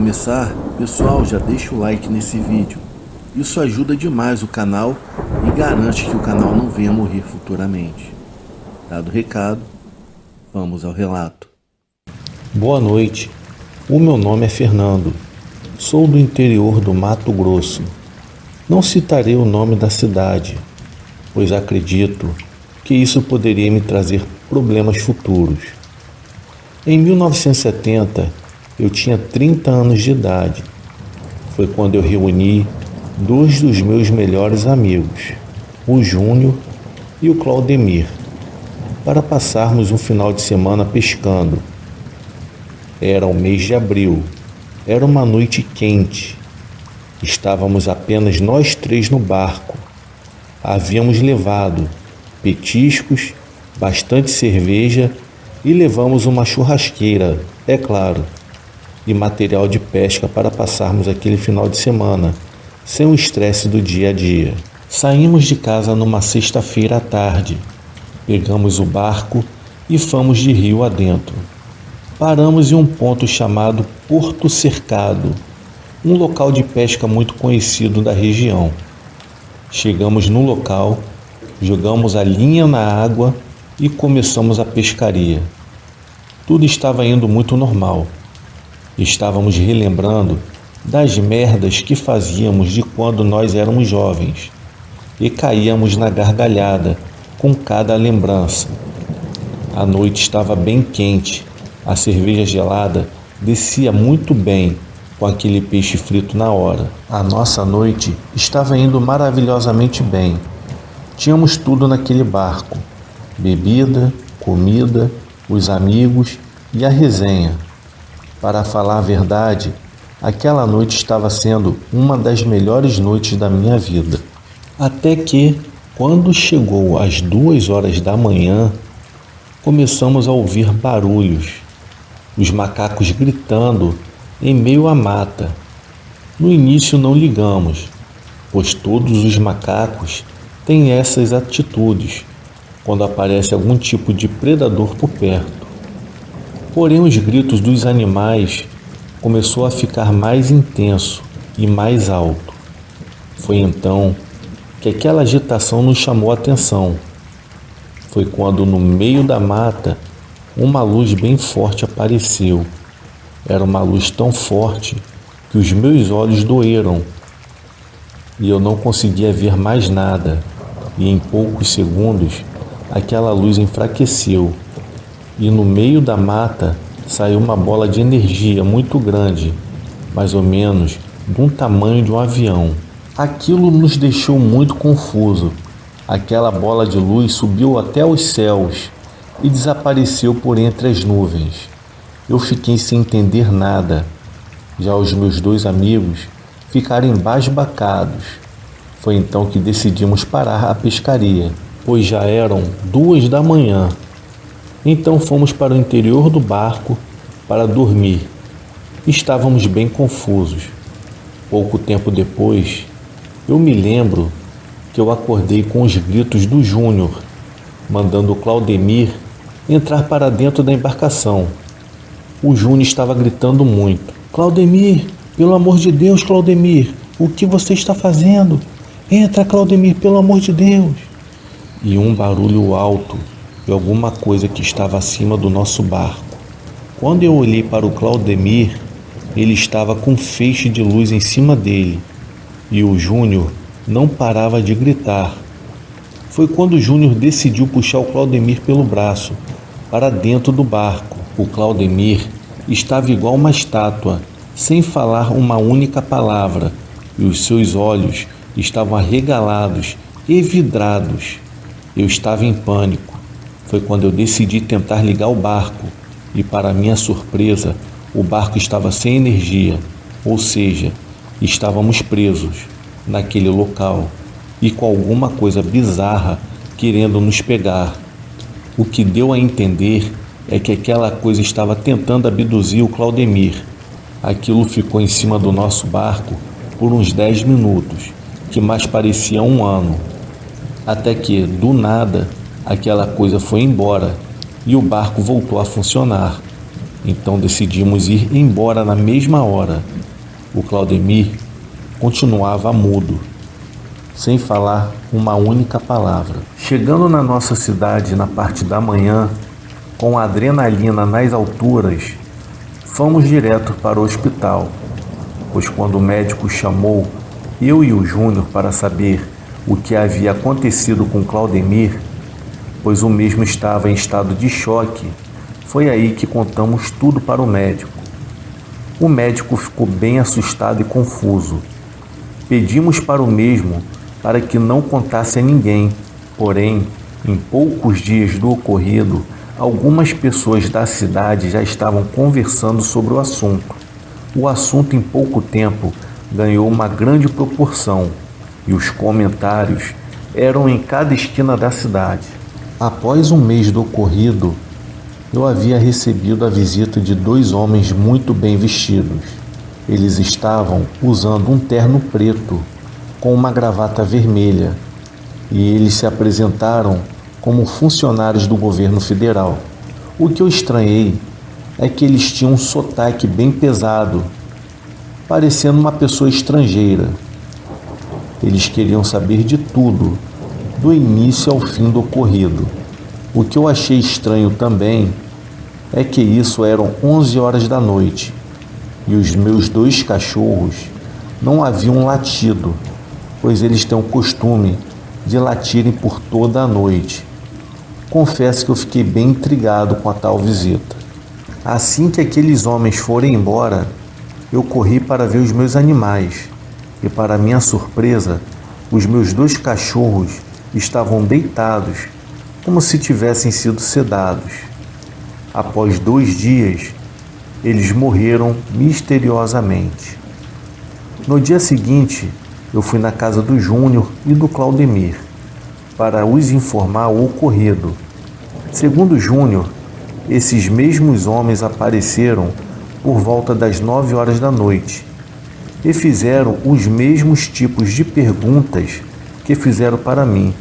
começar, pessoal, já deixa o like nesse vídeo. Isso ajuda demais o canal e garante que o canal não venha morrer futuramente. Dado o recado, vamos ao relato. Boa noite, o meu nome é Fernando, sou do interior do Mato Grosso. Não citarei o nome da cidade, pois acredito que isso poderia me trazer problemas futuros. Em 1970, eu tinha 30 anos de idade. Foi quando eu reuni dois dos meus melhores amigos, o Júnior e o Claudemir, para passarmos um final de semana pescando. Era o mês de abril, era uma noite quente. Estávamos apenas nós três no barco. Havíamos levado petiscos, bastante cerveja e levamos uma churrasqueira, é claro, e material de pesca para passarmos aquele final de semana, sem o estresse do dia a dia. Saímos de casa numa sexta-feira à tarde, pegamos o barco e fomos de rio adentro. Paramos em um ponto chamado Porto Cercado, um local de pesca muito conhecido da região. Chegamos no local, jogamos a linha na água e começamos a pescaria. Tudo estava indo muito normal. Estávamos relembrando das merdas que fazíamos de quando nós éramos jovens e caíamos na gargalhada com cada lembrança. A noite estava bem quente, a cerveja gelada descia muito bem com aquele peixe frito na hora. A nossa noite estava indo maravilhosamente bem. Tínhamos tudo naquele barco: bebida, comida, os amigos e a resenha. Para falar a verdade, aquela noite estava sendo uma das melhores noites da minha vida. Até que, quando chegou às 2 horas da manhã, começamos a ouvir barulhos. Os macacos gritando em meio à mata. No início não ligamos, pois todos os macacos têm essas atitudes quando aparece algum tipo de predador por perto. Porém, os gritos dos animais começou a ficar mais intenso e mais alto. Foi então que aquela agitação nos chamou a atenção. Foi quando, no meio da mata, uma luz bem forte apareceu. Era uma luz tão forte que os meus olhos doeram e eu não conseguia ver mais nada. E em poucos segundos, aquela luz enfraqueceu. E no meio da mata saiu uma bola de energia muito grande, mais ou menos do tamanho de um avião. Aquilo nos deixou muito confuso. Aquela bola de luz subiu até os céus e desapareceu por entre as nuvens. Eu fiquei sem entender nada. Já os meus dois amigos ficaram embasbacados. Foi então que decidimos parar a pescaria, pois já eram 2 da manhã. Então fomos para o interior do barco para dormir. Estávamos bem confusos. Pouco tempo depois, eu me lembro que eu acordei com os gritos do Júnior, mandando o Claudemir entrar para dentro da embarcação. O Júnior estava gritando muito. Claudemir, pelo amor de Deus, Claudemir, o que você está fazendo? Entra, Claudemir, pelo amor de Deus. E um barulho alto de alguma coisa que estava acima do nosso barco. Quando eu olhei para o Claudemir, ele estava com um feixe de luz em cima dele e o Júnior não parava de gritar. Foi quando o Júnior decidiu puxar o Claudemir pelo braço para dentro do barco. O Claudemir estava igual uma estátua, sem falar uma única palavra, e os seus olhos estavam arregalados e vidrados. Eu estava em pânico. Foi quando eu decidi tentar ligar o barco e, para minha surpresa, o barco estava sem energia, ou seja, estávamos presos naquele local e com alguma coisa bizarra querendo nos pegar. O que deu a entender é que aquela coisa estava tentando abduzir o Claudemir. Aquilo ficou em cima do nosso barco por uns 10 minutos, que mais parecia um ano, até que, do nada, aquela coisa foi embora e o barco voltou a funcionar. Então decidimos ir embora na mesma hora. O Claudemir continuava mudo, sem falar uma única palavra. Chegando na nossa cidade na parte da manhã, com a adrenalina nas alturas, fomos direto para o hospital, pois quando o médico chamou eu e o Júnior para saber o que havia acontecido com Claudemir, pois o mesmo estava em estado de choque, foi aí que contamos tudo para o médico. O médico ficou bem assustado e confuso. Pedimos para o mesmo para que não contasse a ninguém, porém, em poucos dias do ocorrido, algumas pessoas da cidade já estavam conversando sobre o assunto. O assunto em pouco tempo ganhou uma grande proporção e os comentários eram em cada esquina da cidade. Após um mês do ocorrido, eu havia recebido a visita de 2 homens muito bem vestidos. Eles estavam usando um terno preto com uma gravata vermelha e eles se apresentaram como funcionários do governo federal. O que eu estranhei é que eles tinham um sotaque bem pesado, parecendo uma pessoa estrangeira. Eles queriam saber de tudo, do início ao fim do ocorrido. O que eu achei estranho também é que isso eram 11 horas da noite e os meus 2 cachorros não haviam latido, pois eles têm o costume de latirem por toda a noite. Confesso que eu fiquei bem intrigado com a tal visita. Assim que aqueles homens foram embora, eu corri para ver os meus animais e, para minha surpresa, os meus 2 cachorros estavam deitados como se tivessem sido sedados. Após 2 dias, eles morreram misteriosamente. No dia seguinte, eu fui na casa do Júnior e do Claudemir para os informar o ocorrido. Segundo o Júnior, esses mesmos homens apareceram por volta das 9 horas da noite e fizeram os mesmos tipos de perguntas que fizeram para mim.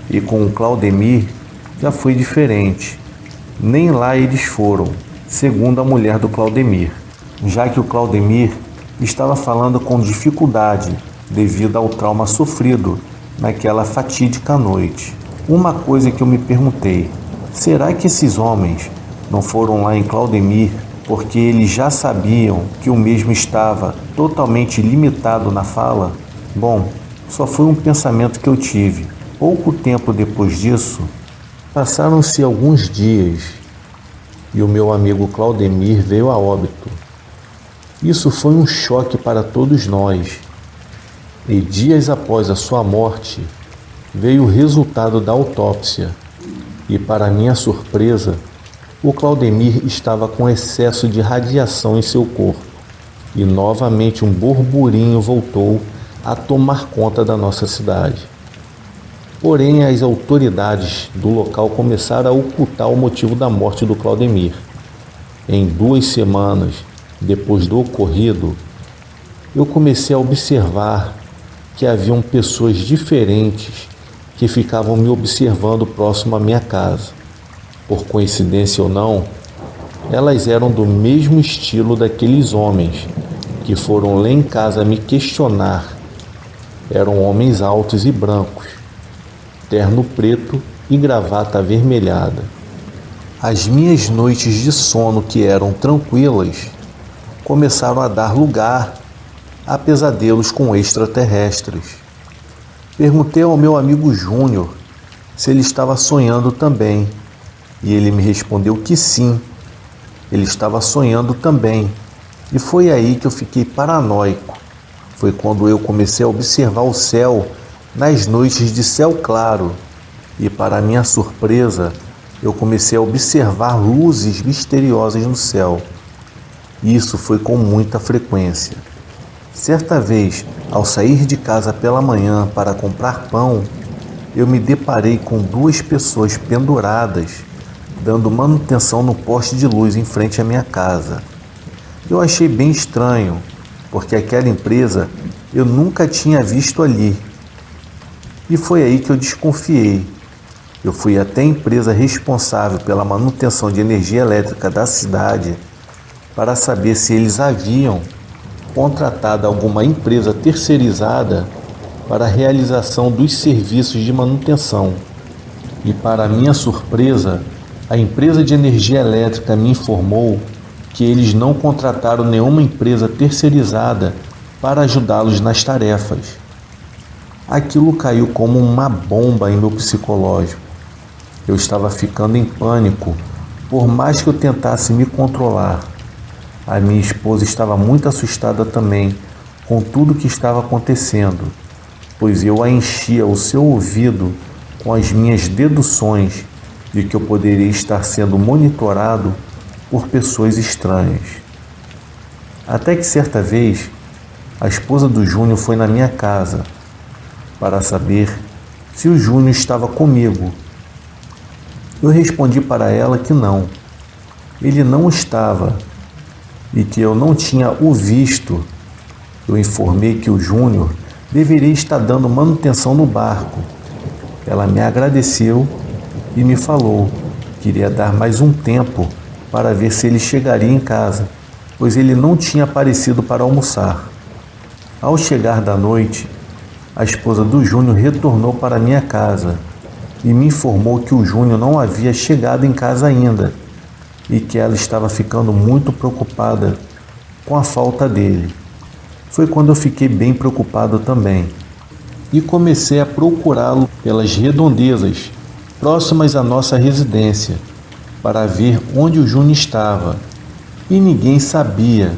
E com o Claudemir já foi diferente. Nem lá eles foram, segundo a mulher do Claudemir, já que o Claudemir estava falando com dificuldade devido ao trauma sofrido naquela fatídica noite. Uma coisa que eu me perguntei: será que esses homens não foram lá em Claudemir porque eles já sabiam que o mesmo estava totalmente limitado na fala? Bom, só foi um pensamento que eu tive. Pouco tempo depois disso, passaram-se alguns dias e o meu amigo Claudemir veio a óbito. Isso foi um choque para todos nós. E dias após a sua morte, veio o resultado da autópsia. E para minha surpresa, o Claudemir estava com excesso de radiação em seu corpo. E novamente um burburinho voltou a tomar conta da nossa cidade. Porém, as autoridades do local começaram a ocultar o motivo da morte do Claudemir. Em 2 semanas depois do ocorrido, eu comecei a observar que haviam pessoas diferentes que ficavam me observando próximo à minha casa. Por coincidência ou não, elas eram do mesmo estilo daqueles homens que foram lá em casa me questionar. Eram homens altos e brancos, terno preto e gravata avermelhada. As minhas noites de sono, que eram tranquilas, começaram a dar lugar a pesadelos com extraterrestres. Perguntei ao meu amigo Júnior se ele estava sonhando também, e ele me respondeu que sim, ele estava sonhando também. E foi aí que eu fiquei paranoico. Foi quando eu comecei a observar o céu nas noites de céu claro, e para minha surpresa, eu comecei a observar luzes misteriosas no céu. Isso foi com muita frequência. Certa vez, ao sair de casa pela manhã para comprar pão, eu me deparei com 2 pessoas penduradas, dando manutenção no poste de luz em frente à minha casa. Eu achei bem estranho, porque aquela empresa eu nunca tinha visto ali. E foi aí que eu desconfiei. Eu fui até a empresa responsável pela manutenção de energia elétrica da cidade para saber se eles haviam contratado alguma empresa terceirizada para a realização dos serviços de manutenção. E para minha surpresa, a empresa de energia elétrica me informou que eles não contrataram nenhuma empresa terceirizada para ajudá-los nas tarefas. Aquilo caiu como uma bomba em meu psicológico. Eu estava ficando em pânico, por mais que eu tentasse me controlar. A minha esposa estava muito assustada também com tudo o que estava acontecendo, pois eu a enchia o seu ouvido com as minhas deduções de que eu poderia estar sendo monitorado por pessoas estranhas. Até que certa vez, a esposa do Júnior foi na minha casa para saber se o Júnior estava comigo. Eu respondi para ela que não, ele não estava e que eu não tinha o visto. Eu informei que o Júnior deveria estar dando manutenção no barco. Ela me agradeceu e me falou que iria dar mais um tempo para ver se ele chegaria em casa, pois ele não tinha aparecido para almoçar. Ao chegar da noite, a esposa do Júnior retornou para minha casa e me informou que o Júnior não havia chegado em casa ainda e que ela estava ficando muito preocupada com a falta dele. Foi quando eu fiquei bem preocupado também e comecei a procurá-lo pelas redondezas próximas à nossa residência para ver onde o Júnior estava, e ninguém sabia.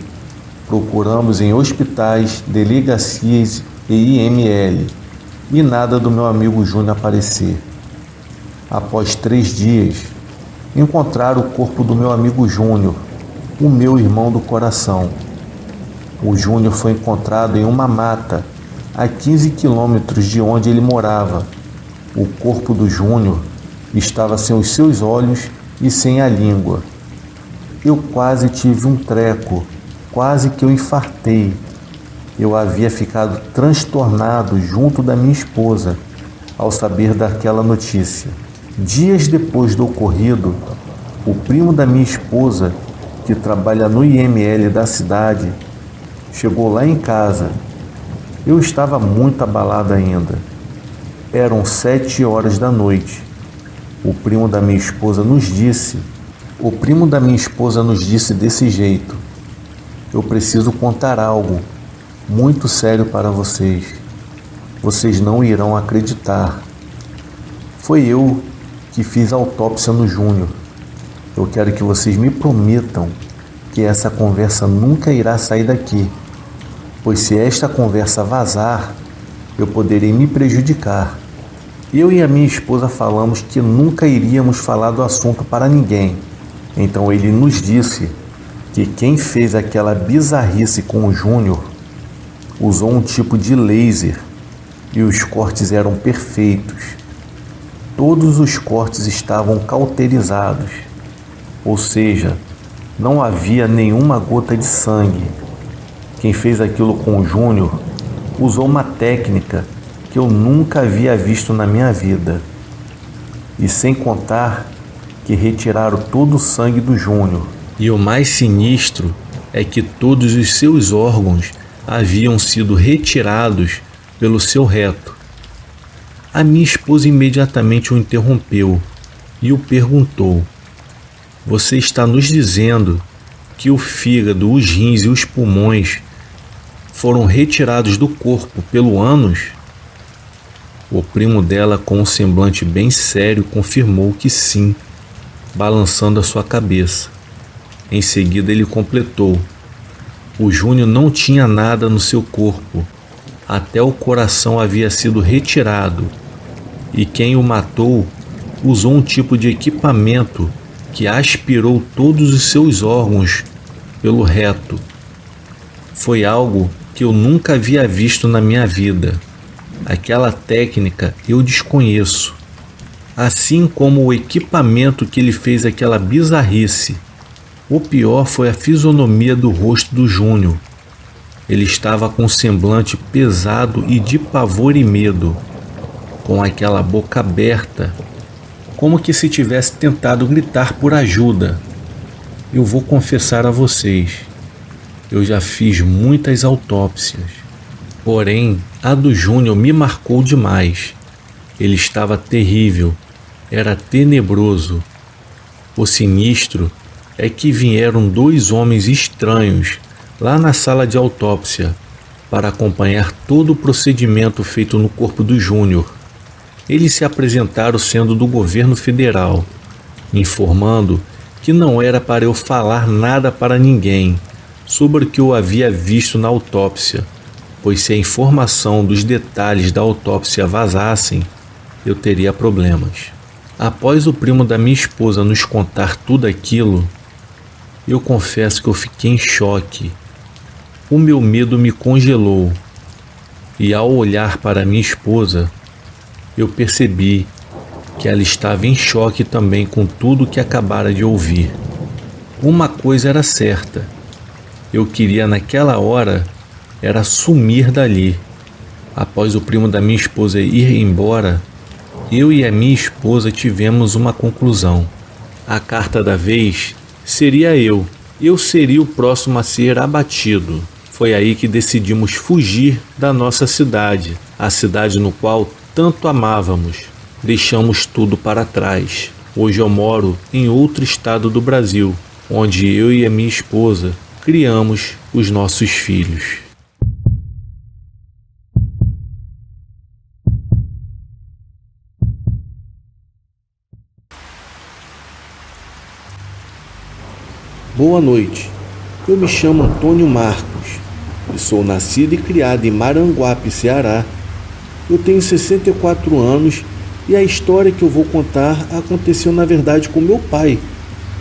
Procuramos em hospitais, delegacias e IML e nada do meu amigo Júnior aparecer. Após 3 dias, encontraram o corpo do meu amigo Júnior, o meu irmão do coração. O Júnior foi encontrado em uma mata a 15 quilômetros de onde ele morava. O corpo do Júnior estava sem os seus olhos e sem a língua. Eu quase tive um treco, quase que eu infartei. Eu havia ficado transtornado junto da minha esposa ao saber daquela notícia. Dias depois do ocorrido, o primo da minha esposa, que trabalha no IML da cidade, chegou lá em casa. Eu estava muito abalado ainda. Eram 7 horas da noite. O primo da minha esposa nos disse desse jeito: eu preciso contar algo muito sério para vocês. Vocês não irão acreditar. Foi eu que fiz a autópsia no Júnior. Eu quero que vocês me prometam que essa conversa nunca irá sair daqui, pois se esta conversa vazar, eu poderei me prejudicar. Eu e a minha esposa falamos que nunca iríamos falar do assunto para ninguém. Então ele nos disse que quem fez aquela bizarrice com o Júnior usou um tipo de laser e os cortes eram perfeitos. Todos os cortes estavam cauterizados, ou seja, não havia nenhuma gota de sangue. Quem fez aquilo com o Júnior usou uma técnica que eu nunca havia visto na minha vida. E sem contar que retiraram todo o sangue do Júnior. E o mais sinistro é que todos os seus órgãos haviam sido retirados pelo seu reto. A minha esposa imediatamente o interrompeu e o perguntou: você está nos dizendo que o fígado, os rins e os pulmões foram retirados do corpo pelo ânus? O primo dela, com um semblante bem sério, confirmou que sim, balançando a sua cabeça. Em seguida ele completou: o Júnior não tinha nada no seu corpo, até o coração havia sido retirado, e quem o matou usou um tipo de equipamento que aspirou todos os seus órgãos pelo reto. Foi algo que eu nunca havia visto na minha vida. Aquela técnica eu desconheço, assim como o equipamento que ele fez aquela bizarrice. O pior foi a fisionomia do rosto do Júnior. Ele estava com um semblante pesado e de pavor e medo, com aquela boca aberta como que se tivesse tentado gritar por ajuda. Eu vou confessar a vocês, eu já fiz muitas autópsias, porém a do Júnior me marcou demais. Ele estava terrível, era tenebroso. O sinistro é que vieram 2 homens estranhos lá na sala de autópsia para acompanhar todo o procedimento feito no corpo do Júnior. Eles se apresentaram sendo do governo federal, informando que não era para eu falar nada para ninguém sobre o que eu havia visto na autópsia, pois se a informação dos detalhes da autópsia vazassem, eu teria problemas. Após o primo da minha esposa nos contar tudo aquilo, eu confesso que eu fiquei em choque. O meu medo me congelou e, ao olhar para minha esposa, eu percebi que ela estava em choque também com tudo que acabara de ouvir. Uma coisa era certa, eu queria naquela hora era sumir dali. Após o primo da minha esposa ir embora, eu e a minha esposa tivemos uma conclusão. A carta da vez seria eu. Eu seria o próximo a ser abatido. Foi aí que decidimos fugir da nossa cidade, a cidade no qual tanto amávamos. Deixamos tudo para trás. Hoje eu moro em outro estado do Brasil, onde eu e a minha esposa criamos os nossos filhos. Boa noite, eu me chamo Antônio Marcos e sou nascido e criado em Maranguape, Ceará. Eu tenho 64 anos e a história que eu vou contar aconteceu na verdade com meu pai,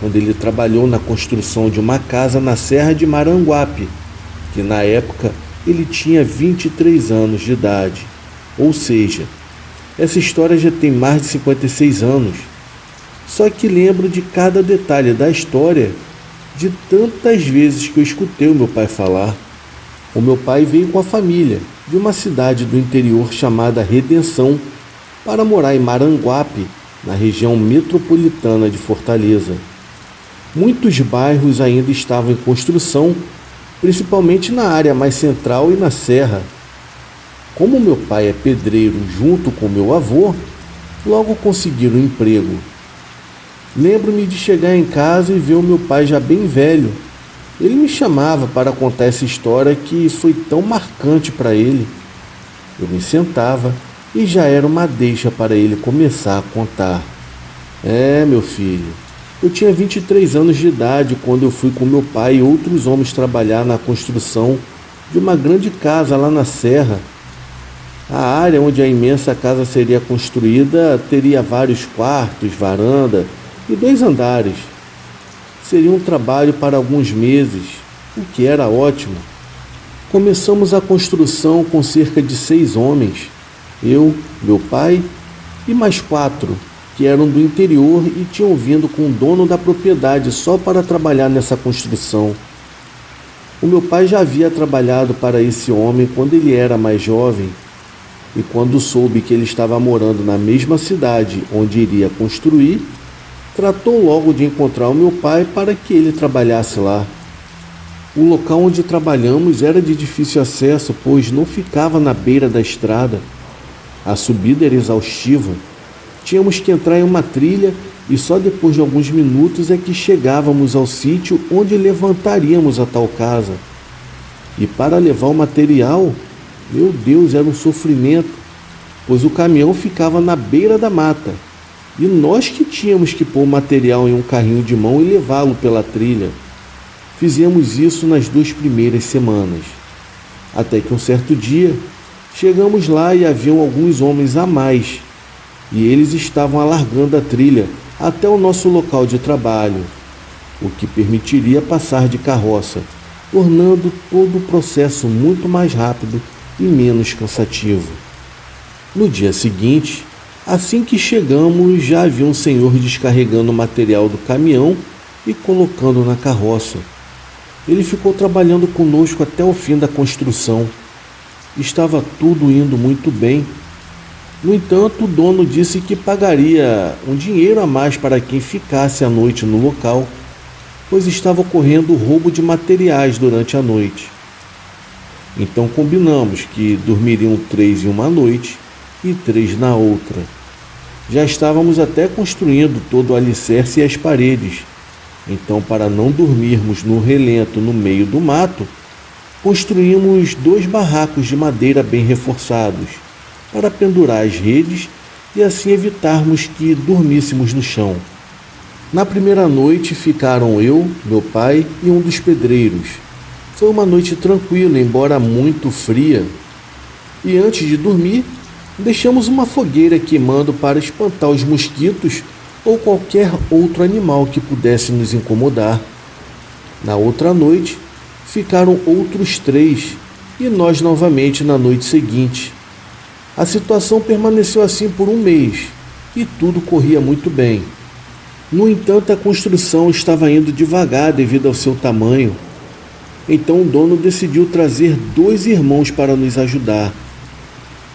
quando ele trabalhou na construção de uma casa na Serra de Maranguape, que na época ele tinha 23 anos de idade. Ou seja, essa história já tem mais de 56 anos. Só que lembro de cada detalhe da história de tantas vezes que eu escutei o meu pai falar. O meu pai veio com a família de uma cidade do interior chamada Redenção para morar em Maranguape, na região metropolitana de Fortaleza. Muitos bairros ainda estavam em construção, principalmente na área mais central e na serra. Como meu pai é pedreiro junto com meu avô, logo conseguiram um emprego. Lembro-me de chegar em casa e ver o meu pai já bem velho. Ele me chamava para contar essa história que foi tão marcante para ele. Eu me sentava e já era uma deixa para ele começar a contar. Meu filho, eu tinha 23 anos de idade quando eu fui com meu pai e outros homens trabalhar na construção de uma grande casa lá na serra. A área onde a imensa casa seria construída teria vários quartos, varanda e 2 andares. Seria um trabalho para alguns meses, o que era ótimo. Começamos a construção com cerca de 6 homens, eu, meu pai e mais 4, que eram do interior e tinham vindo com o dono da propriedade só para trabalhar nessa construção. O meu pai já havia trabalhado para esse homem quando ele era mais jovem, e quando soube que ele estava morando na mesma cidade onde iria construir, tratou logo de encontrar o meu pai para que ele trabalhasse lá. O local onde trabalhamos era de difícil acesso, pois não ficava na beira da estrada. A subida era exaustiva. Tínhamos que entrar em uma trilha e só depois de alguns minutos é que chegávamos ao sítio onde levantaríamos a tal casa. E para levar o material, meu Deus, era um sofrimento, pois o caminhão ficava na beira da mata. E nós que tínhamos que pôr o material em um carrinho de mão e levá-lo pela trilha. Fizemos isso nas 2 primeiras semanas. Até que um certo dia, chegamos lá e haviam alguns homens a mais. E eles estavam alargando a trilha até o nosso local de trabalho, o que permitiria passar de carroça, tornando todo o processo muito mais rápido e menos cansativo. No dia seguinte, assim que chegamos, já havia um senhor descarregando o material do caminhão e colocando na carroça. Ele ficou trabalhando conosco até o fim da construção. Estava tudo indo muito bem. No entanto, o dono disse que pagaria um dinheiro a mais para quem ficasse à noite no local, pois estava ocorrendo roubo de materiais durante a noite. Então combinamos que dormiriam 3 em uma noite e 3 na outra. Já estávamos até construindo todo o alicerce e as paredes. Então, para não dormirmos no relento no meio do mato, construímos 2 barracos de madeira bem reforçados para pendurar as redes e assim evitarmos que dormíssemos no chão. Na primeira noite ficaram eu, meu pai e um dos pedreiros. Foi uma noite tranquila, embora muito fria. E antes de dormir, deixamos uma fogueira queimando para espantar os mosquitos ou qualquer outro animal que pudesse nos incomodar. Na outra noite, ficaram outros 3 e nós novamente na noite seguinte. A situação permaneceu assim por um mês e tudo corria muito bem. No entanto, a construção estava indo devagar devido ao seu tamanho. Então o dono decidiu trazer 2 irmãos para nos ajudar.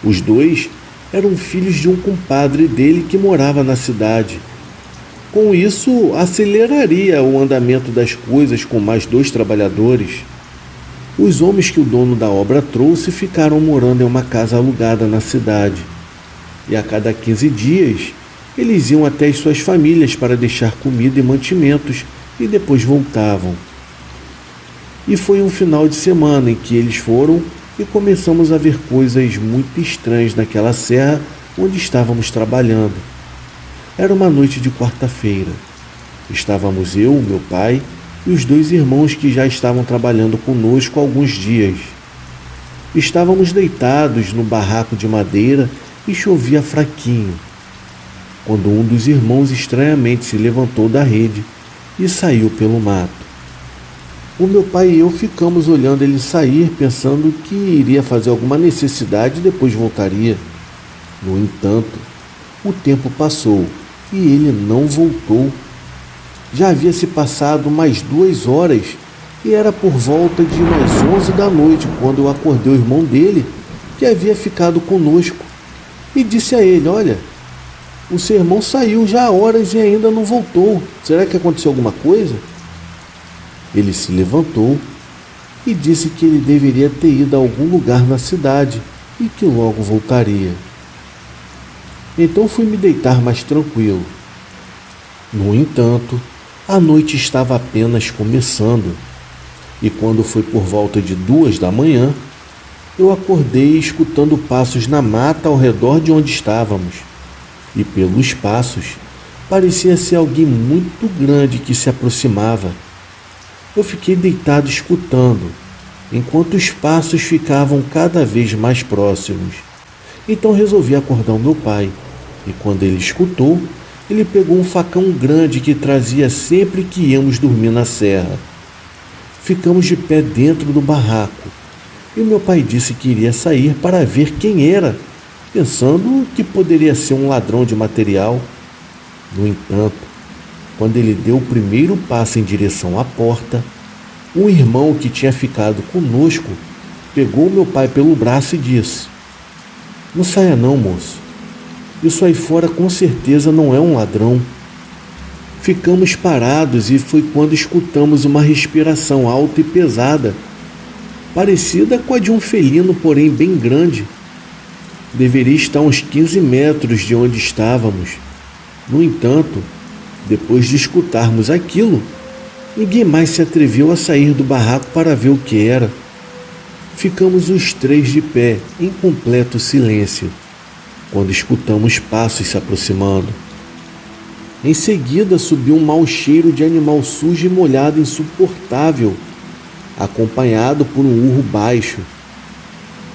Os 2 eram filhos de um compadre dele que morava na cidade. Com isso, aceleraria o andamento das coisas com mais 2 trabalhadores. Os homens que o dono da obra trouxe ficaram morando em uma casa alugada na cidade. E a cada 15 dias, eles iam até as suas famílias para deixar comida e mantimentos e depois voltavam. E foi um final de semana em que eles foram e começamos a ver coisas muito estranhas naquela serra onde estávamos trabalhando. Era uma noite de quarta-feira. Estávamos eu, meu pai e os 2 irmãos que já estavam trabalhando conosco há alguns dias. Estávamos deitados no barraco de madeira e chovia fraquinho, quando um dos irmãos estranhamente se levantou da rede e saiu pelo mato. O meu pai e eu ficamos olhando ele sair, pensando que iria fazer alguma necessidade e depois voltaria. No entanto, o tempo passou e ele não voltou. Já havia se passado mais 2 horas e era por volta de umas 11 da noite quando eu acordei o irmão dele, que havia ficado conosco, e disse a ele: olha, o seu irmão saiu já há horas e ainda não voltou. Será que aconteceu alguma coisa? Ele se levantou e disse que ele deveria ter ido a algum lugar na cidade e que logo voltaria. Então fui me deitar mais tranquilo. No entanto, a noite estava apenas começando, e quando foi por volta de 2 da manhã, eu acordei escutando passos na mata ao redor de onde estávamos, e pelos passos parecia ser alguém muito grande que se aproximava. Eu fiquei deitado escutando, enquanto os passos ficavam cada vez mais próximos. Então resolvi acordar o meu pai, e quando ele escutou, ele pegou um facão grande que trazia sempre que íamos dormir na serra. Ficamos de pé dentro do barraco, e o meu pai disse que iria sair para ver quem era, pensando que poderia ser um ladrão de material. No entanto, quando ele deu o primeiro passo em direção à porta, um irmão que tinha ficado conosco pegou meu pai pelo braço e disse: não saia não, moço. Isso aí fora com certeza não é um ladrão. Ficamos parados e foi quando escutamos uma respiração alta e pesada, parecida com a de um felino, porém bem grande. Deveria estar a uns 15 metros de onde estávamos. No entanto, depois de escutarmos aquilo, ninguém mais se atreveu a sair do barraco para ver o que era. Ficamos os 3 de pé, em completo silêncio, quando escutamos passos se aproximando. Em seguida subiu um mau cheiro de animal sujo e molhado insuportável, acompanhado por um urro baixo.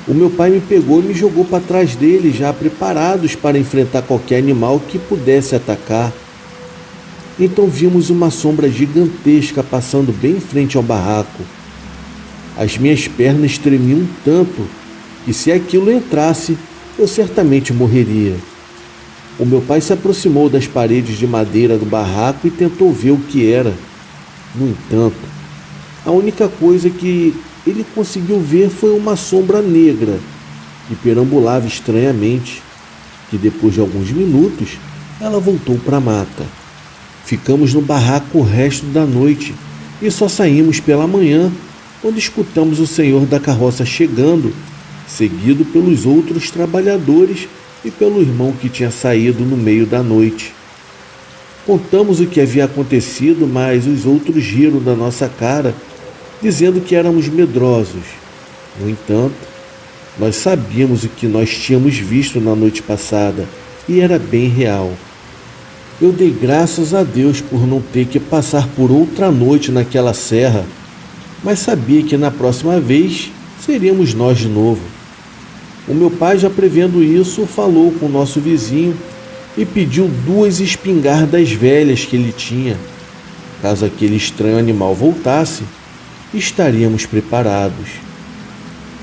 O meu pai me pegou e me jogou para trás dele, já preparados para enfrentar qualquer animal que pudesse atacar. Então vimos uma sombra gigantesca passando bem em frente ao barraco. As minhas pernas tremiam tanto que, se aquilo entrasse, eu certamente morreria. O meu pai se aproximou das paredes de madeira do barraco e tentou ver o que era. No entanto, a única coisa que ele conseguiu ver foi uma sombra negra que perambulava estranhamente. que depois de alguns minutos ela voltou para a mata. Ficamos no barraco o resto da noite e só saímos pela manhã, quando escutamos o senhor da carroça chegando, seguido pelos outros trabalhadores e pelo irmão que tinha saído no meio da noite. Contamos o que havia acontecido, mas os outros riram da nossa cara, dizendo que éramos medrosos. No entanto, nós sabíamos o que nós tínhamos visto na noite passada e era bem real. Eu dei graças a Deus por não ter que passar por outra noite naquela serra, mas sabia que na próxima vez seríamos nós de novo. O meu pai, já prevendo isso, falou com o nosso vizinho e pediu 2 espingardas velhas que ele tinha. Caso aquele estranho animal voltasse, estaríamos preparados.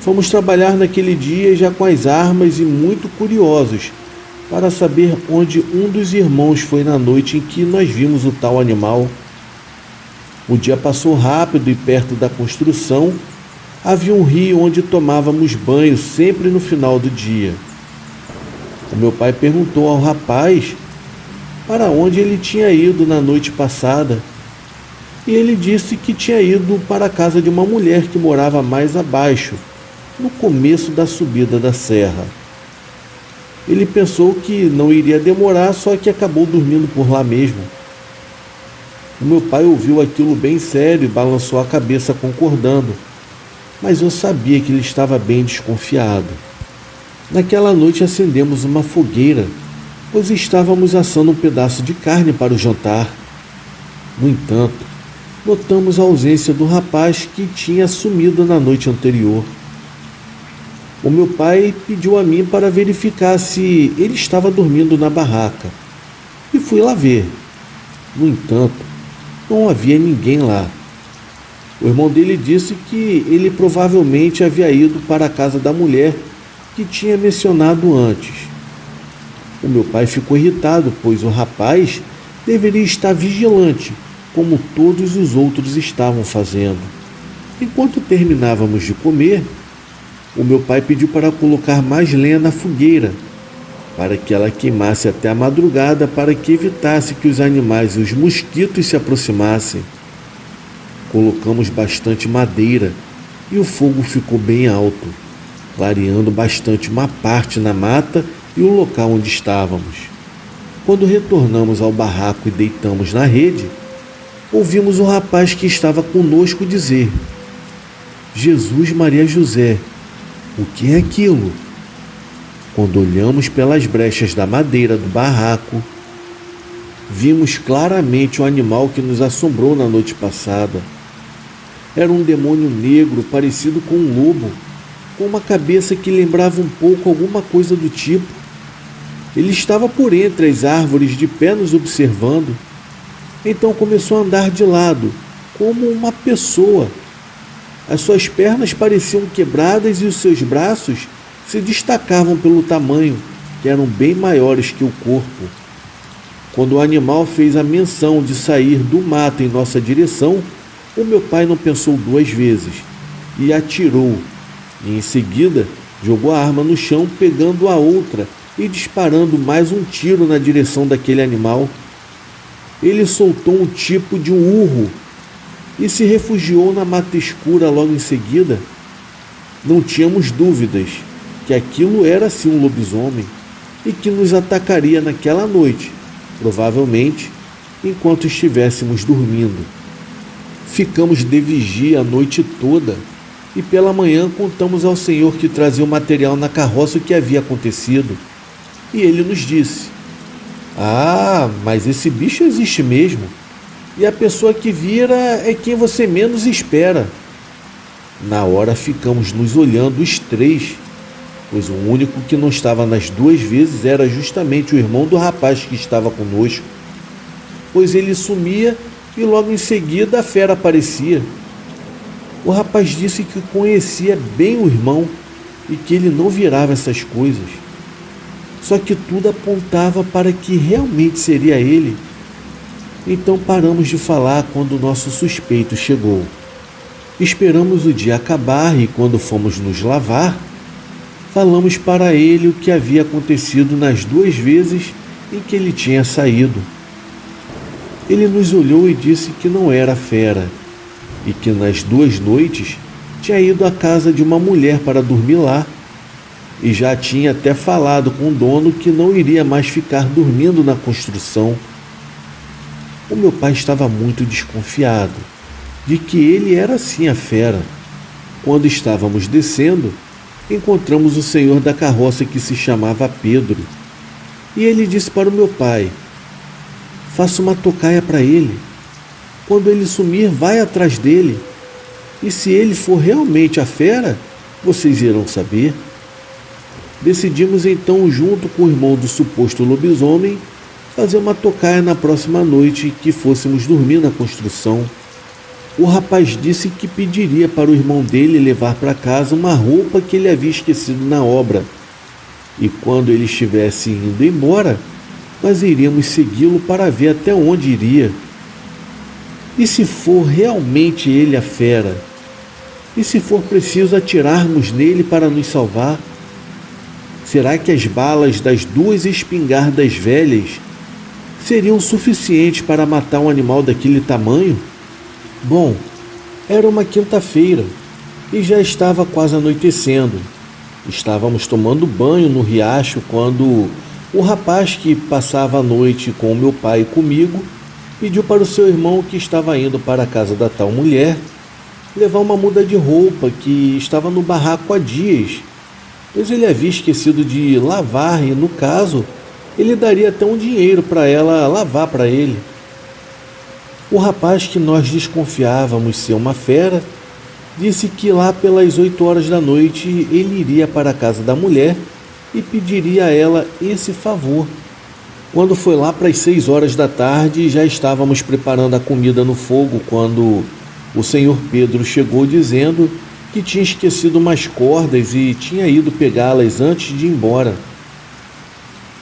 Fomos trabalhar naquele dia já com as armas e muito curiosos para saber onde um dos irmãos foi na noite em que nós vimos o tal animal. O dia passou rápido e perto da construção havia um rio onde tomávamos banho sempre no final do dia. O meu pai perguntou ao rapaz para onde ele tinha ido na noite passada e ele disse que tinha ido para a casa de uma mulher que morava mais abaixo, no começo da subida da serra. Ele pensou que não iria demorar, só que acabou dormindo por lá mesmo. O meu pai ouviu aquilo bem sério e balançou a cabeça concordando, mas eu sabia que ele estava bem desconfiado. Naquela noite acendemos uma fogueira, pois estávamos assando um pedaço de carne para o jantar. No entanto, notamos a ausência do rapaz que tinha sumido na noite anterior. O meu pai pediu a mim para verificar se ele estava dormindo na barraca, e fui lá ver. No entanto, não havia ninguém lá. O irmão dele disse que ele provavelmente havia ido para a casa da mulher que tinha mencionado antes. O meu pai ficou irritado, pois o rapaz deveria estar vigilante, como todos os outros estavam fazendo. Enquanto terminávamos de comer, o meu pai pediu para colocar mais lenha na fogueira, para que ela queimasse até a madrugada, para que evitasse que os animais e os mosquitos se aproximassem. Colocamos bastante madeira e o fogo ficou bem alto, clareando bastante uma parte na mata e o local onde estávamos. Quando retornamos ao barraco e deitamos na rede, ouvimos o rapaz que estava conosco dizer: "Jesus, Maria, José, o que é aquilo?" Quando olhamos pelas brechas da madeira do barraco, vimos claramente o animal que nos assombrou na noite passada. Era um demônio negro parecido com um lobo, com uma cabeça que lembrava um pouco alguma coisa do tipo. Ele estava por entre as árvores de pé nos observando. Então começou a andar de lado, como uma pessoa. As suas pernas pareciam quebradas e os seus braços se destacavam pelo tamanho, que eram bem maiores que o corpo. Quando o animal fez a menção de sair do mato em nossa direção, o meu pai não pensou 2 vezes e atirou, e em seguida jogou a arma no chão, pegando a outra e disparando mais um tiro na direção daquele animal. Ele soltou um tipo de um urro e se refugiou na mata escura logo em seguida. Não tínhamos dúvidas que aquilo era sim um lobisomem e que nos atacaria naquela noite, provavelmente enquanto estivéssemos dormindo. Ficamos de vigia a noite toda e pela manhã contamos ao senhor que trazia o material na carroça o que havia acontecido. E ele nos disse: "Ah, mas esse bicho existe mesmo. E a pessoa que vira é quem você menos espera." Na hora ficamos nos olhando os 3, pois o único que não estava nas 2 vezes era justamente o irmão do rapaz que estava conosco, pois ele sumia e logo em seguida a fera aparecia. O rapaz disse que conhecia bem o irmão e que ele não virava essas coisas. Só que tudo apontava para que realmente seria ele. Então paramos de falar quando o nosso suspeito chegou. Esperamos o dia acabar e quando fomos nos lavar, Falamos para ele o que havia acontecido nas 2 vezes em que ele tinha saído. Ele nos olhou e disse que não era fera, e que nas 2 noites tinha ido à casa de uma mulher para dormir lá, e já tinha até falado com o dono que não iria mais ficar dormindo na construção. O meu pai estava muito desconfiado de que ele era sim a fera. Quando estávamos descendo, encontramos o senhor da carroça, que se chamava Pedro, e ele disse para o meu pai: faça uma tocaia para ele. Quando ele sumir, vai atrás dele, e se ele for realmente a fera, vocês irão saber. Decidimos então, junto com o irmão do suposto lobisomem, fazer uma tocaia na próxima noite que fôssemos dormir na construção. O rapaz disse que pediria para o irmão dele levar para casa uma roupa que ele havia esquecido na obra, e quando ele estivesse indo embora, nós iríamos segui-lo para ver até onde iria. E se for realmente ele a fera? E se for preciso atirarmos nele para nos salvar? Será que as balas das 2 espingardas velhas seriam suficientes para matar um animal daquele tamanho? Bom, era uma quinta-feira e já estava quase anoitecendo. Estávamos tomando banho no riacho quando o rapaz que passava a noite com o meu pai e comigo pediu para o seu irmão, que estava indo para a casa da tal mulher, levar uma muda de roupa que estava no barraco há dias, pois ele havia esquecido de lavar e, no caso, ele daria até um dinheiro para ela lavar para ele. O rapaz, que nós desconfiávamos ser uma fera, disse que lá pelas 8 horas da noite ele iria para a casa da mulher e pediria a ela esse favor. Quando foi lá para as 6 horas da tarde, já estávamos preparando a comida no fogo quando o senhor Pedro chegou dizendo que tinha esquecido umas cordas e tinha ido pegá-las antes de ir embora.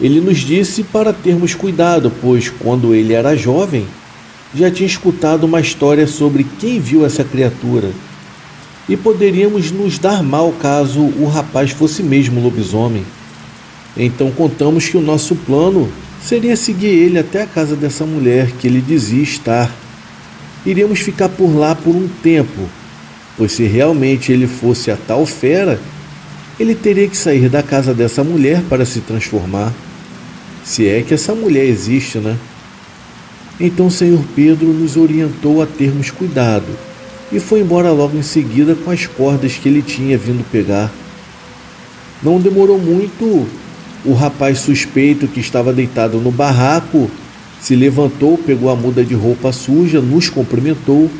Ele nos disse para termos cuidado, pois quando ele era jovem, já tinha escutado uma história sobre quem viu essa criatura, e poderíamos nos dar mal caso o rapaz fosse mesmo lobisomem. Então contamos que o nosso plano seria seguir ele até a casa dessa mulher que ele dizia estar. Iríamos ficar por lá por um tempo, pois se realmente ele fosse a tal fera, ele teria que sair da casa dessa mulher para se transformar. Se é que essa mulher existe, né? Então o senhor Pedro nos orientou a termos cuidado e foi embora logo em seguida com as cordas que ele tinha vindo pegar. Não demorou muito, o rapaz suspeito, que estava deitado no barraco, se levantou, pegou a muda de roupa suja, nos cumprimentou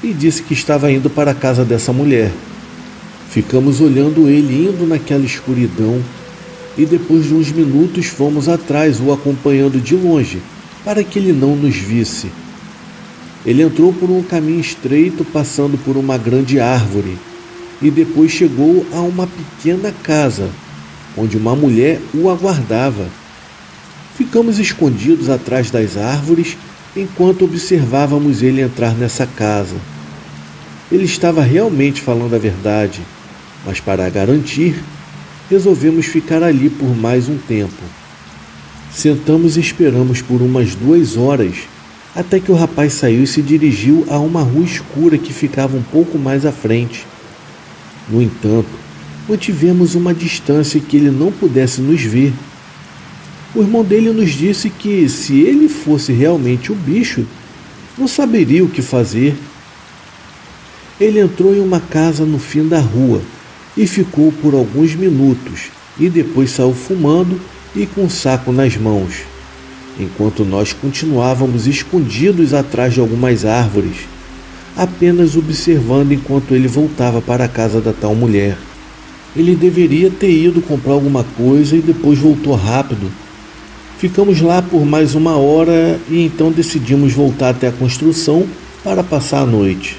e disse que estava indo para a casa dessa mulher. Ficamos olhando ele indo naquela escuridão e depois de uns minutos fomos atrás, o acompanhando de longe, para que ele não nos visse. Ele entrou por um caminho estreito, passando por uma grande árvore, e depois chegou a uma pequena casa, onde uma mulher o aguardava. Ficamos escondidos atrás das árvores enquanto observávamos ele entrar nessa casa. Ele estava realmente falando a verdade, mas para garantir, resolvemos ficar ali por mais um tempo. Sentamos e esperamos por umas 2 horas, até que o rapaz saiu e se dirigiu a uma rua escura que ficava um pouco mais à frente. No entanto, mantivemos uma distância que ele não pudesse nos ver. O irmão dele nos disse que, se ele fosse realmente o bicho, não saberia o que fazer. Ele entrou em uma casa no fim da rua e ficou por alguns minutos, e depois saiu fumando e com um saco nas mãos, enquanto nós continuávamos escondidos atrás de algumas árvores, apenas observando enquanto ele voltava para a casa da tal mulher. Ele deveria ter ido comprar alguma coisa e depois voltou rápido. Ficamos lá por mais 1 hora e então decidimos voltar até a construção para passar a noite.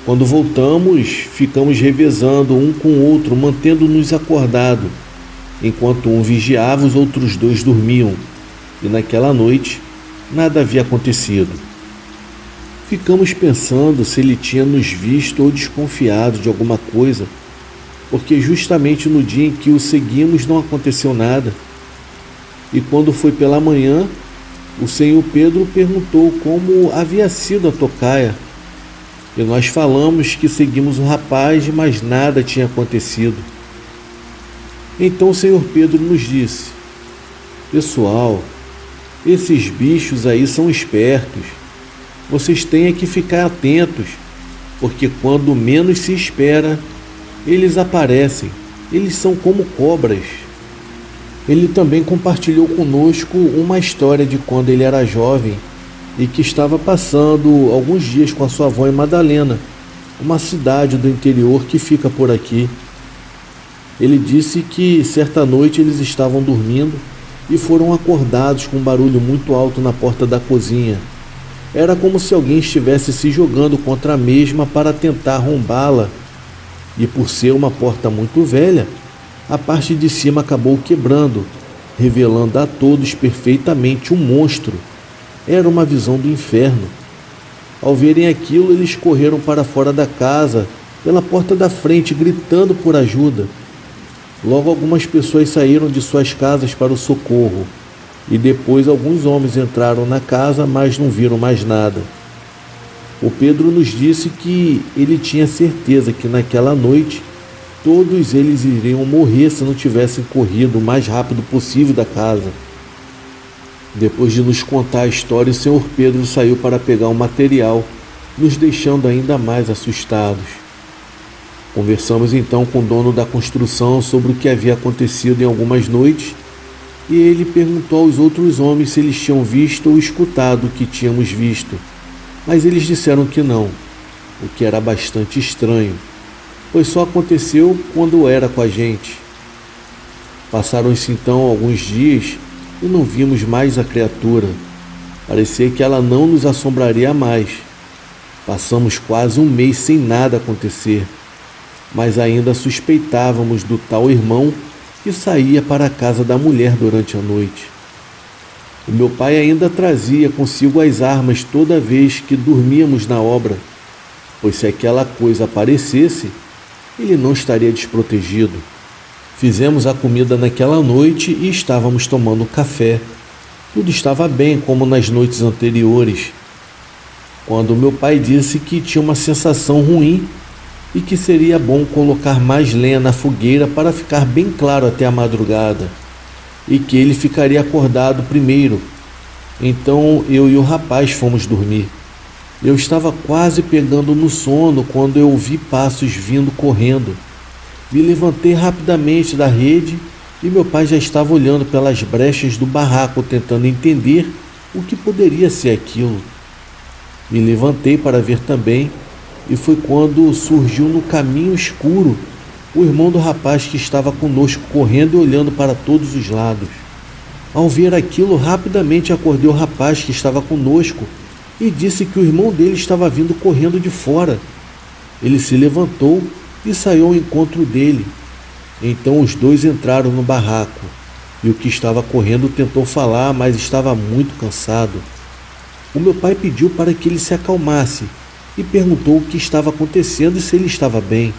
Quando voltamos, ficamos revezando um com o outro, mantendo-nos acordados. Enquanto um vigiava, os outros 2 dormiam, e naquela noite nada havia acontecido. Ficamos pensando se ele tinha nos visto ou desconfiado de alguma coisa, porque justamente no dia em que o seguimos não aconteceu nada. E quando foi pela manhã, o senhor Pedro perguntou como havia sido a tocaia. E nós falamos que seguimos o rapaz, mas nada tinha acontecido. Então o senhor Pedro nos disse: pessoal, esses bichos aí são espertos. Vocês têm que ficar atentos, porque quando menos se espera, eles aparecem. Eles são como cobras. Ele também compartilhou conosco uma história de quando ele era jovem e que estava passando alguns dias com a sua avó em Madalena, uma cidade do interior que fica por aqui. Ele disse que certa noite eles estavam dormindo e foram acordados com um barulho muito alto na porta da cozinha. Era como se alguém estivesse se jogando contra a mesma para tentar arrombá-la. E por ser uma porta muito velha, a parte de cima acabou quebrando, revelando a todos perfeitamente um monstro. Era uma visão do inferno. Ao verem aquilo, eles correram para fora da casa, pela porta da frente, gritando por ajuda. Logo algumas pessoas saíram de suas casas para o socorro, e depois alguns homens entraram na casa, mas não viram mais nada. O Pedro nos disse que ele tinha certeza que naquela noite todos eles iriam morrer se não tivessem corrido o mais rápido possível da casa. Depois de nos contar a história, o senhor Pedro saiu para pegar o material, nos deixando ainda mais assustados. Conversamos então com o dono da construção sobre o que havia acontecido em algumas noites, e ele perguntou aos outros homens se eles tinham visto ou escutado o que tínhamos visto, mas eles disseram que não, o que era bastante estranho, pois só aconteceu quando era com a gente. Passaram-se então alguns dias e não vimos mais a criatura. Parecia que ela não nos assombraria mais. Passamos quase um mês sem nada acontecer, mas ainda suspeitávamos do tal irmão que saía para a casa da mulher durante a noite. O meu pai ainda trazia consigo as armas toda vez que dormíamos na obra, pois se aquela coisa aparecesse, ele não estaria desprotegido. Fizemos a comida naquela noite e estávamos tomando café. Tudo estava bem como nas noites anteriores, quando meu pai disse que tinha uma sensação ruim e que seria bom colocar mais lenha na fogueira para ficar bem claro até a madrugada, e que ele ficaria acordado primeiro. Então eu e o rapaz fomos dormir. Eu estava quase pegando no sono quando eu ouvi passos vindo correndo. Me levantei rapidamente da rede e meu pai já estava olhando pelas brechas do barraco, tentando entender o que poderia ser aquilo. Me levantei para ver também, e foi quando surgiu no caminho escuro o irmão do rapaz que estava conosco, correndo e olhando para todos os lados. Ao ver aquilo, rapidamente acordei o rapaz que estava conosco e disse que o irmão dele estava vindo correndo de fora. Ele se levantou e saiu ao encontro dele. Então os dois entraram no barraco, e o que estava correndo tentou falar, mas estava muito cansado. O meu pai pediu para que ele se acalmasse e perguntou o que estava acontecendo e se ele estava bem.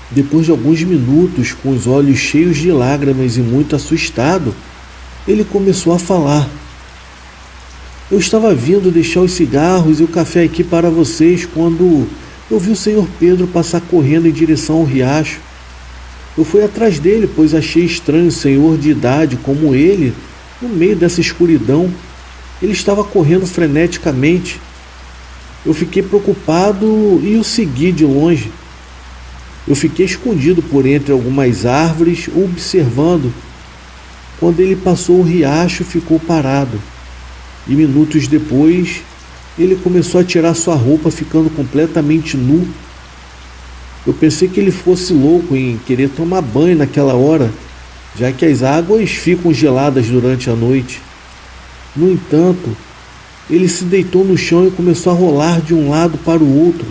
Depois de alguns minutos, com os olhos cheios de lágrimas e muito assustado, ele começou a falar. Eu estava vindo deixar os cigarros e o café aqui para vocês quando eu vi o senhor Pedro passar correndo em direção ao riacho. Eu fui atrás dele, pois achei estranho um senhor de idade como ele no meio dessa escuridão. Ele estava correndo freneticamente. Eu fiquei preocupado e o segui de longe. Eu fiquei escondido por entre algumas árvores, observando. Quando ele passou o riacho, ficou parado. E minutos depois, ele começou a tirar sua roupa, ficando completamente nu. Eu pensei que ele fosse louco em querer tomar banho naquela hora, já que as águas ficam geladas durante a noite. No entanto, ele se deitou no chão e começou a rolar de um lado para o outro.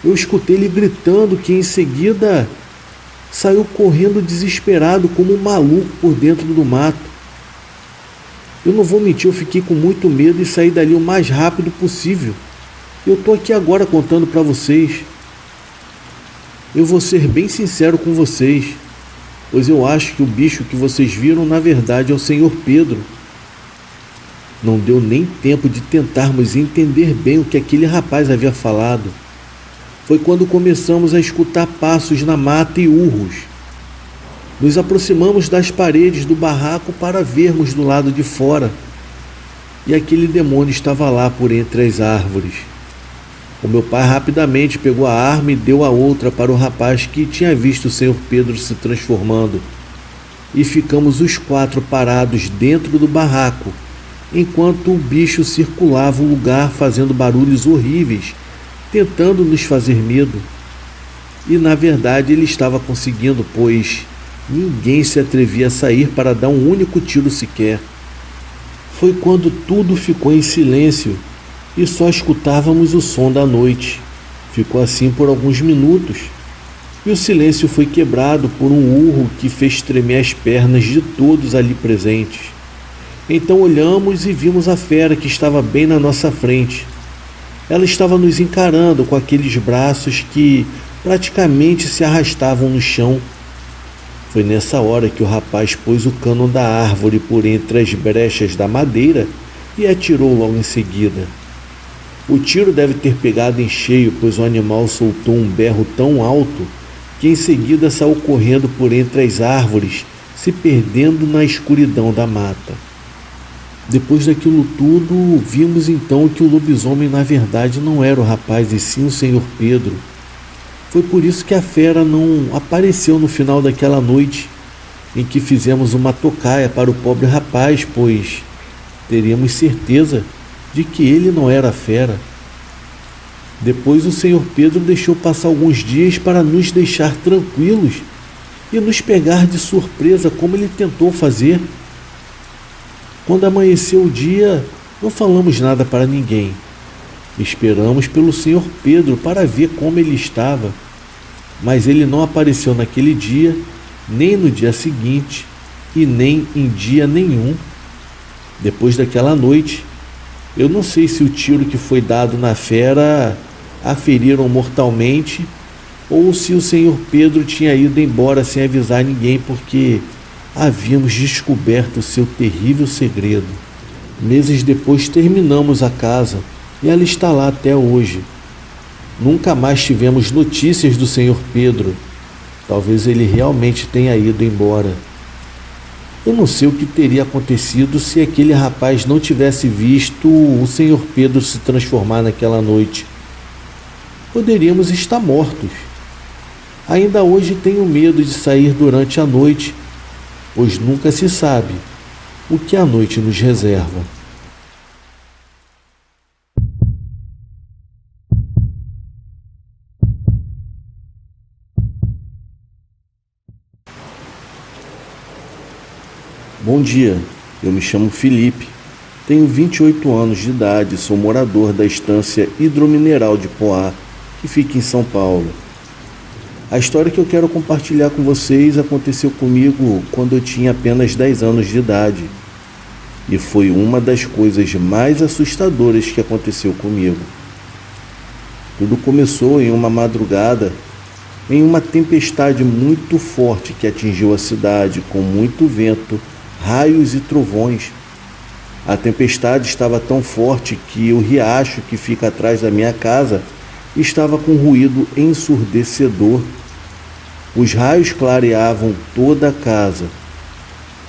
Eu escutei ele gritando, que em seguida saiu correndo desesperado como um maluco por dentro do mato. Eu não vou mentir, eu fiquei com muito medo e saí dali o mais rápido possível. Eu estou aqui agora contando para vocês. Eu vou ser bem sincero com vocês, pois eu acho que o bicho que vocês viram na verdade é o Senhor Pedro. Não deu nem tempo de tentarmos entender bem o que aquele rapaz havia falado. Foi quando começamos a escutar passos na mata e urros. Nos aproximamos das paredes do barraco para vermos do lado de fora. E aquele demônio estava lá por entre as árvores. O meu pai rapidamente pegou a arma e deu a outra para o rapaz que tinha visto o Senhor Pedro se transformando. E ficamos os 4 parados dentro do barraco, enquanto o bicho circulava o lugar fazendo barulhos horríveis, tentando nos fazer medo. E na verdade ele estava conseguindo, pois ninguém se atrevia a sair para dar um único tiro sequer. Foi quando tudo ficou em silêncio e só escutávamos o som da noite. Ficou assim por alguns minutos e o silêncio foi quebrado por um urro que fez tremer as pernas de todos ali presentes. Então olhamos e vimos a fera que estava bem na nossa frente. Ela estava nos encarando com aqueles braços que praticamente se arrastavam no chão. Foi nessa hora que o rapaz pôs o cano da árvore por entre as brechas da madeira e atirou logo em seguida. O tiro deve ter pegado em cheio, pois o animal soltou um berro tão alto que em seguida saiu correndo por entre as árvores, se perdendo na escuridão da mata. Depois daquilo tudo, vimos então que o lobisomem na verdade não era o rapaz e sim o Senhor Pedro. Foi por isso que a fera não apareceu no final daquela noite em que fizemos uma tocaia para o pobre rapaz, pois teríamos certeza de que ele não era a fera. Depois o Senhor Pedro deixou passar alguns dias para nos deixar tranquilos e nos pegar de surpresa como ele tentou fazer. Quando amanheceu o dia, não falamos nada para ninguém. Esperamos pelo Senhor Pedro para ver como ele estava, mas ele não apareceu naquele dia, nem no dia seguinte e nem em dia nenhum. Depois daquela noite, eu não sei se o tiro que foi dado na fera a feriram mortalmente ou se o Senhor Pedro tinha ido embora sem avisar ninguém, porque havíamos descoberto o seu terrível segredo. Meses depois terminamos a casa e ela está lá até hoje. Nunca mais tivemos notícias do Senhor Pedro. Talvez ele realmente tenha ido embora. Eu não sei o que teria acontecido se aquele rapaz não tivesse visto o Senhor Pedro se transformar naquela noite. Poderíamos estar mortos. Ainda hoje tenho medo de sair durante a noite, pois nunca se sabe o que a noite nos reserva. Bom dia, eu me chamo Felipe, tenho 28 anos de idade e sou morador da estância hidromineral de Poá, que fica em São Paulo. A história que eu quero compartilhar com vocês aconteceu comigo quando eu tinha apenas 10 anos de idade. E foi uma das coisas mais assustadoras que aconteceu comigo. Tudo começou em uma madrugada, em uma tempestade muito forte que atingiu a cidade com muito vento, raios e trovões. A tempestade estava tão forte que o riacho que fica atrás da minha casa estava com ruído ensurdecedor. Os raios clareavam toda a casa.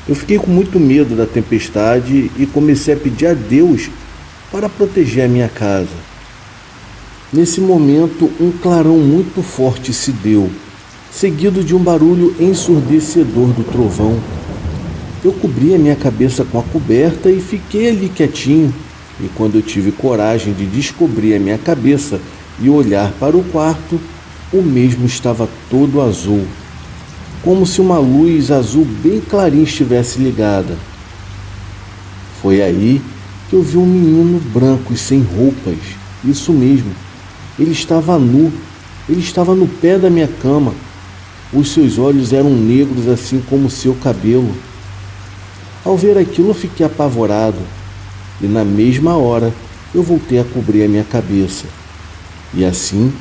Eu fiquei com muito medo da tempestade e comecei a pedir a Deus para proteger a minha casa. Nesse momento, um clarão muito forte se deu, seguido de um barulho ensurdecedor do trovão. Eu cobri a minha cabeça com a coberta e fiquei ali quietinho. E quando eu tive coragem de descobrir a minha cabeça e olhar para o quarto, o mesmo estava todo azul, como se uma luz azul bem clarinha estivesse ligada. Foi aí que eu vi um menino branco e sem roupas. Isso mesmo, ele estava nu, ele estava no pé da minha cama. Os seus olhos eram negros assim como o seu cabelo. Ao ver aquilo eu fiquei apavorado e na mesma hora eu voltei a cobrir a minha cabeça. E assim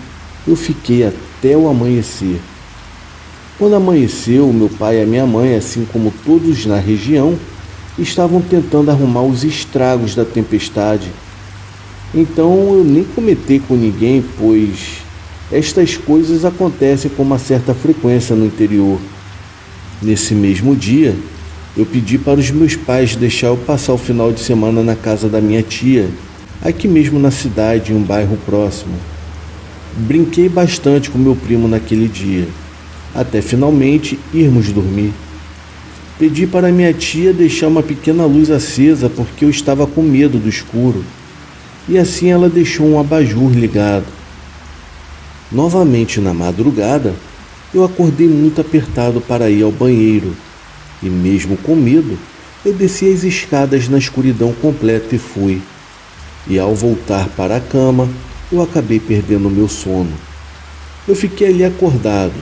eu fiquei até o amanhecer. Quando amanheceu, meu pai e a minha mãe, assim como todos na região, estavam tentando arrumar os estragos da tempestade. Então eu nem comentei com ninguém, pois estas coisas acontecem com uma certa frequência no interior. Nesse mesmo dia, eu pedi para os meus pais deixar eu passar o final de semana na casa da minha tia, aqui mesmo na cidade, em um bairro próximo. Brinquei bastante com meu primo naquele dia, até finalmente irmos dormir. Pedi para minha tia deixar uma pequena luz acesa porque eu estava com medo do escuro, e assim ela deixou um abajur ligado. Novamente na madrugada, eu acordei muito apertado para ir ao banheiro, e mesmo com medo, eu desci as escadas na escuridão completa e fui. E ao voltar para a cama, eu acabei perdendo o meu sono. Eu fiquei ali acordado.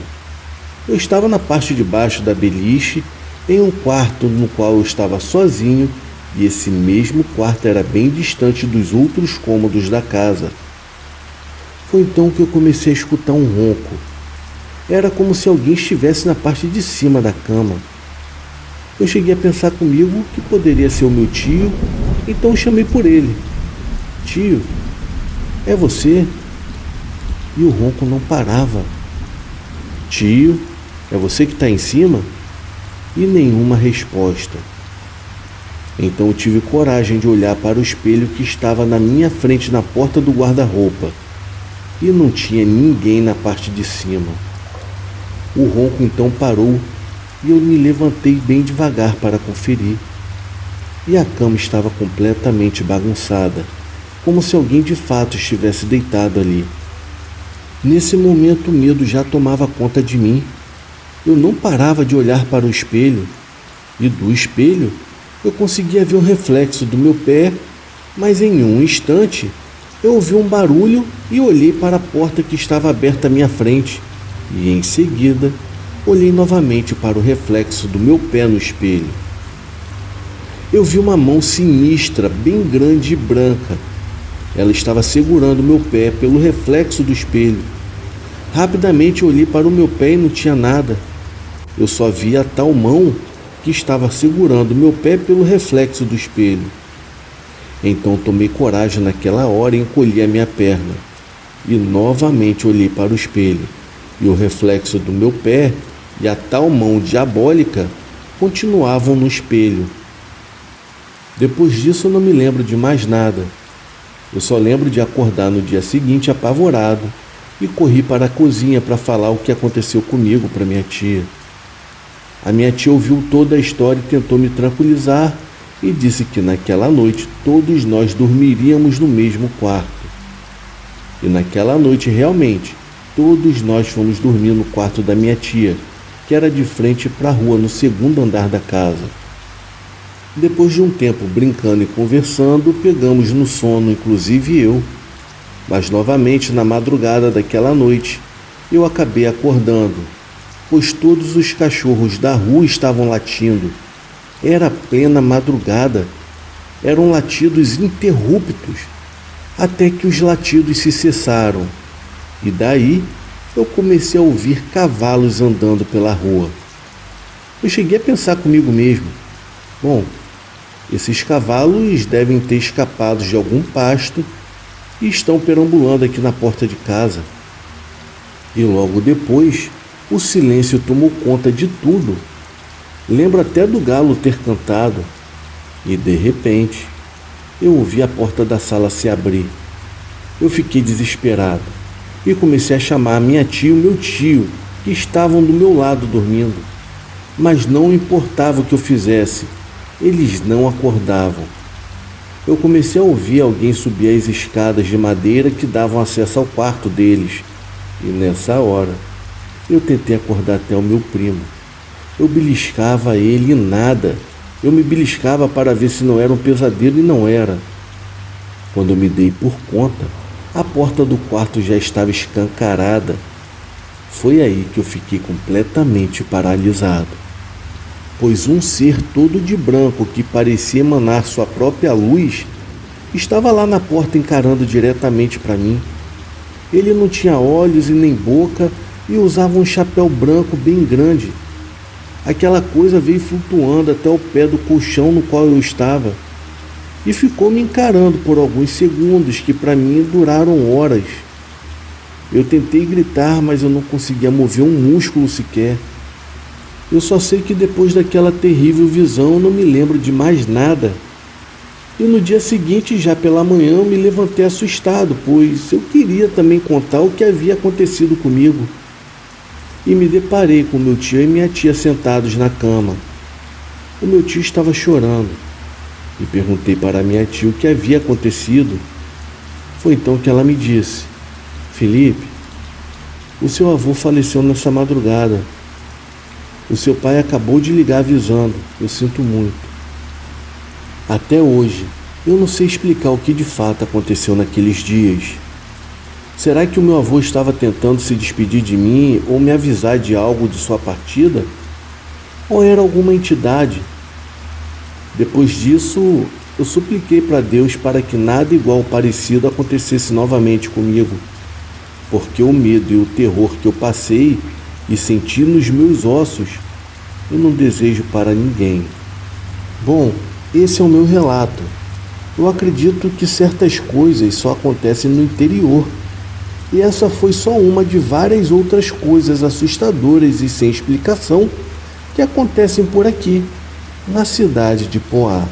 Eu estava na parte de baixo da beliche, em um quarto no qual eu estava sozinho, e esse mesmo quarto era bem distante dos outros cômodos da casa. Foi então que eu comecei a escutar um ronco. Era como se alguém estivesse na parte de cima da cama. Eu cheguei a pensar comigo que poderia ser o meu tio, então eu chamei por ele. Tio, é você? E o ronco não parava. Tio, é você que está em cima? E nenhuma resposta. Então eu tive coragem de olhar para o espelho que estava na minha frente na porta do guarda-roupa. E não tinha ninguém na parte de cima. O ronco então parou e eu me levantei bem devagar para conferir. E a cama estava completamente bagunçada, como se alguém de fato estivesse deitado ali. Nesse momento o medo já tomava conta de mim. Eu não parava de olhar para o espelho, e do espelho eu conseguia ver o reflexo do meu pé, mas em um instante eu ouvi um barulho e olhei para a porta que estava aberta à minha frente, e em seguida olhei novamente para o reflexo do meu pé no espelho. Eu vi uma mão sinistra, bem grande e branca. Ela estava segurando meu pé pelo reflexo do espelho. Rapidamente olhei para o meu pé e não tinha nada. Eu só via a tal mão que estava segurando meu pé pelo reflexo do espelho. Então tomei coragem naquela hora e encolhi a minha perna. E novamente olhei para o espelho. E o reflexo do meu pé e a tal mão diabólica continuavam no espelho. Depois disso eu não me lembro de mais nada. Eu só lembro de acordar no dia seguinte apavorado e corri para a cozinha para falar o que aconteceu comigo para minha tia. A minha tia ouviu toda a história e tentou me tranquilizar e disse que naquela noite todos nós dormiríamos no mesmo quarto. E naquela noite realmente todos nós fomos dormir no quarto da minha tia, que era de frente para a rua no segundo andar da casa. Depois de um tempo brincando e conversando, pegamos no sono, inclusive eu. Mas novamente na madrugada daquela noite, eu acabei acordando, pois todos os cachorros da rua estavam latindo. Era plena madrugada, eram latidos interruptos, até que os latidos se cessaram. E daí eu comecei a ouvir cavalos andando pela rua. Eu cheguei a pensar comigo mesmo, bom, esses cavalos devem ter escapado de algum pasto e estão perambulando aqui na porta de casa. E logo depois, o silêncio tomou conta de tudo. Lembro até do galo ter cantado. E de repente, eu ouvi a porta da sala se abrir. Eu fiquei desesperado e comecei a chamar a minha tia e o meu tio, que estavam do meu lado dormindo. Mas não importava o que eu fizesse, eles não acordavam. Eu comecei a ouvir alguém subir as escadas de madeira que davam acesso ao quarto deles. E nessa hora, eu tentei acordar até o meu primo. Eu beliscava ele e nada. Eu me beliscava para ver se não era um pesadelo e não era. Quando eu me dei por conta, a porta do quarto já estava escancarada. Foi aí que eu fiquei completamente paralisado, pois um ser todo de branco que parecia emanar sua própria luz estava lá na porta encarando diretamente para mim. Ele não tinha olhos e nem boca, e usava um chapéu branco bem grande. Aquela coisa veio flutuando até o pé do colchão no qual eu estava e ficou me encarando por alguns segundos que para mim duraram horas. Eu tentei gritar, mas eu não conseguia mover um músculo sequer. Eu só sei que depois daquela terrível visão eu não me lembro de mais nada. E no dia seguinte, já pela manhã, eu me levantei assustado, pois eu queria também contar o que havia acontecido comigo. E me deparei com meu tio e minha tia sentados na cama. O meu tio estava chorando. E perguntei para minha tia o que havia acontecido. Foi então que ela me disse: Felipe, o seu avô faleceu nessa madrugada. O seu pai acabou de ligar avisando. Eu sinto muito. Até hoje, eu não sei explicar o que de fato aconteceu naqueles dias. Será que o meu avô estava tentando se despedir de mim ou me avisar de algo de sua partida? Ou era alguma entidade? Depois disso, eu supliquei para Deus para que nada igual ou parecido acontecesse novamente comigo, porque o medo e o terror que eu passei e senti nos meus ossos, eu não desejo para ninguém. Bom, esse é o meu relato. Eu acredito que certas coisas só acontecem no interior. E essa foi só uma de várias outras coisas assustadoras e sem explicação que acontecem por aqui, na cidade de Poá.